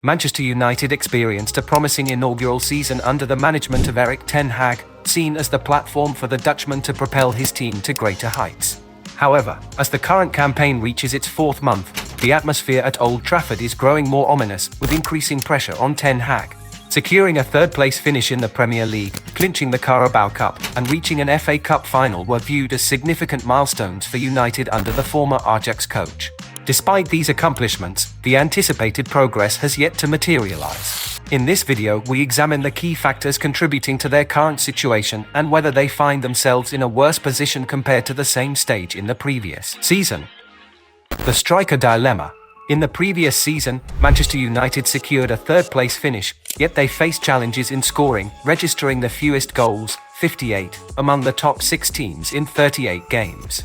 Manchester United experienced a promising inaugural season under the management of Erik ten Hag, seen as the platform for the Dutchman to propel his team to greater heights. However, as the current campaign reaches its fourth month, the atmosphere at Old Trafford is growing more ominous, with increasing pressure on ten Hag. Securing a third-place finish in the Premier League, clinching the Carabao Cup, and reaching an FA Cup final were viewed as significant milestones for United under the former Ajax coach. Despite these accomplishments, the anticipated progress has yet to materialize. In this video, we examine the key factors contributing to their current situation and whether they find themselves in a worse position compared to the same stage in the previous season. The striker dilemma. In the previous season, Manchester United secured a third-place finish, yet they faced challenges in scoring, registering the fewest goals, 58, among the top 6 teams in 38 games.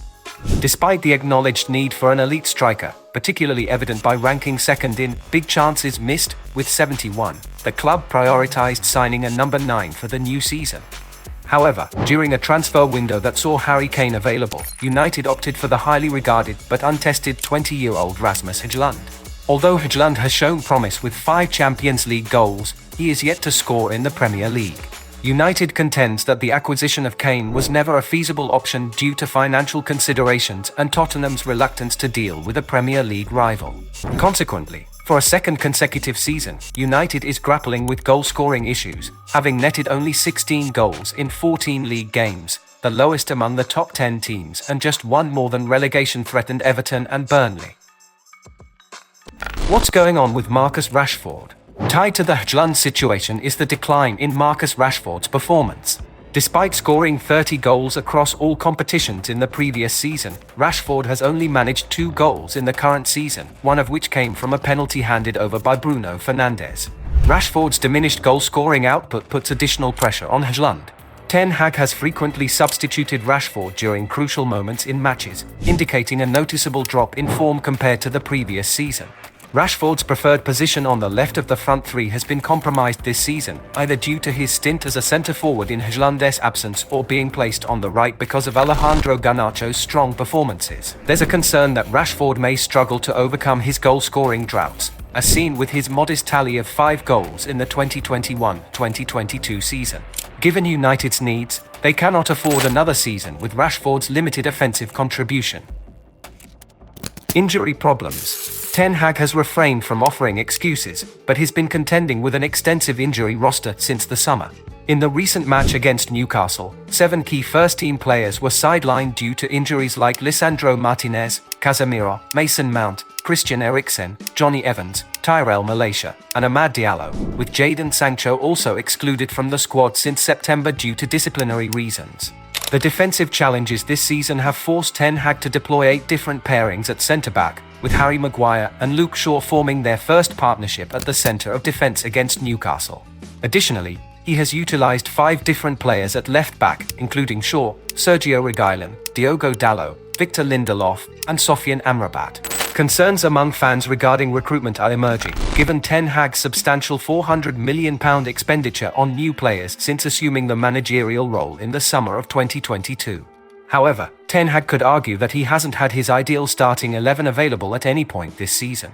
Despite the acknowledged need for an elite striker, particularly evident by ranking second in big chances missed, with 71, the club prioritized signing a number 9 for the new season. However, during a transfer window that saw Harry Kane available, United opted for the highly regarded but untested 20-year-old Rasmus Højlund. Although Højlund has shown promise with 5 Champions League goals, he is yet to score in the Premier League. United contends that the acquisition of Kane was never a feasible option due to financial considerations and Tottenham's reluctance to deal with a Premier League rival. Consequently, for a second consecutive season, United is grappling with goal-scoring issues, having netted only 16 goals in 14 league games, the lowest among the top 10 teams and just one more than relegation-threatened Everton and Burnley. What's going on with Marcus Rashford? Tied to the Højlund situation is the decline in Marcus Rashford's performance. Despite scoring 30 goals across all competitions in the previous season, Rashford has only managed 2 goals in the current season, one of which came from a penalty handed over by Bruno Fernandes. Rashford's diminished goal-scoring output puts additional pressure on Højlund. Ten Hag has frequently substituted Rashford during crucial moments in matches, indicating a noticeable drop in form compared to the previous season. Rashford's preferred position on the left of the front three has been compromised this season, either due to his stint as a centre-forward in Højlund's absence or being placed on the right because of Alejandro Garnacho's strong performances. There's a concern that Rashford may struggle to overcome his goal-scoring droughts, as seen with his modest tally of 5 goals in the 2021-2022 season. Given United's needs, they cannot afford another season with Rashford's limited offensive contribution. Injury problems. Ten Hag has refrained from offering excuses, but he's been contending with an extensive injury roster since the summer. In the recent match against Newcastle, 7 key first-team players were sidelined due to injuries like Lisandro Martinez, Casemiro, Mason Mount, Christian Eriksen, Johnny Evans, Tyrell Malacia, and Amad Diallo, with Jadon Sancho also excluded from the squad since September due to disciplinary reasons. The defensive challenges this season have forced Ten Hag to deploy 8 different pairings at centre-back, with Harry Maguire and Luke Shaw forming their first partnership at the centre of defence against Newcastle. Additionally, he has utilised 5 different players at left-back, including Shaw, Sergio Reguilon, Diogo Dalot, Victor Lindelof, and Sofian Amrabat. Concerns among fans regarding recruitment are emerging, given Ten Hag's substantial £400 million expenditure on new players since assuming the managerial role in the summer of 2022. However, Ten Hag could argue that he hasn't had his ideal starting 11 available at any point this season.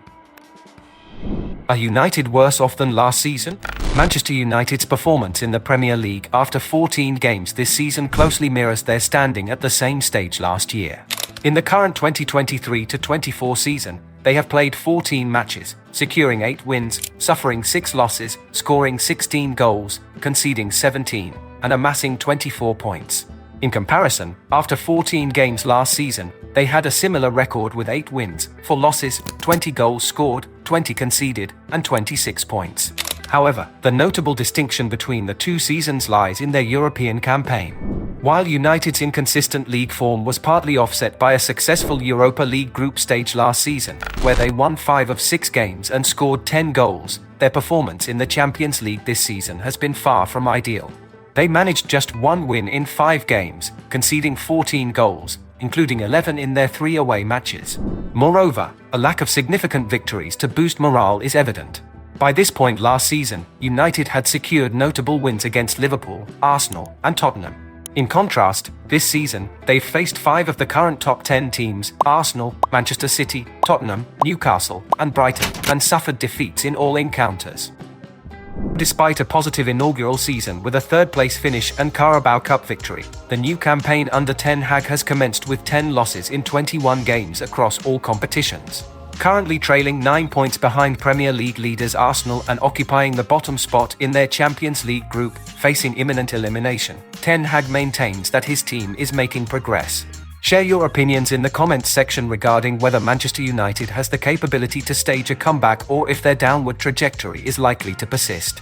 Are United worse off than last season? Manchester United's performance in the Premier League after 14 games this season closely mirrors their standing at the same stage last year. In the current 2023-24 season, they have played 14 matches, securing 8 wins, suffering 6 losses, scoring 16 goals, conceding 17, and amassing 24 points. In comparison, after 14 games last season, they had a similar record with 8 wins, 4 losses, 20 goals scored, 20 conceded, and 26 points. However, the notable distinction between the 2 seasons lies in their European campaign. While United's inconsistent league form was partly offset by a successful Europa League group stage last season, where they won 5 of 6 games and scored 10 goals, their performance in the Champions League this season has been far from ideal. They managed just 1 win in 5 games, conceding 14 goals, including 11 in their 3 away matches. Moreover, a lack of significant victories to boost morale is evident. By this point last season, United had secured notable wins against Liverpool, Arsenal, and Tottenham. In contrast, this season, they've faced 5 of the current top 10 teams: Arsenal, Manchester City, Tottenham, Newcastle, and Brighton, and suffered defeats in all encounters. Despite a positive inaugural season with a third-place finish and Carabao Cup victory, the new campaign under Ten Hag has commenced with 10 losses in 21 games across all competitions. Currently trailing 9 points behind Premier League leaders Arsenal and occupying the bottom spot in their Champions League group, facing imminent elimination, Ten Hag maintains that his team is making progress. Share your opinions in the comments section regarding whether Manchester United has the capability to stage a comeback or if their downward trajectory is likely to persist.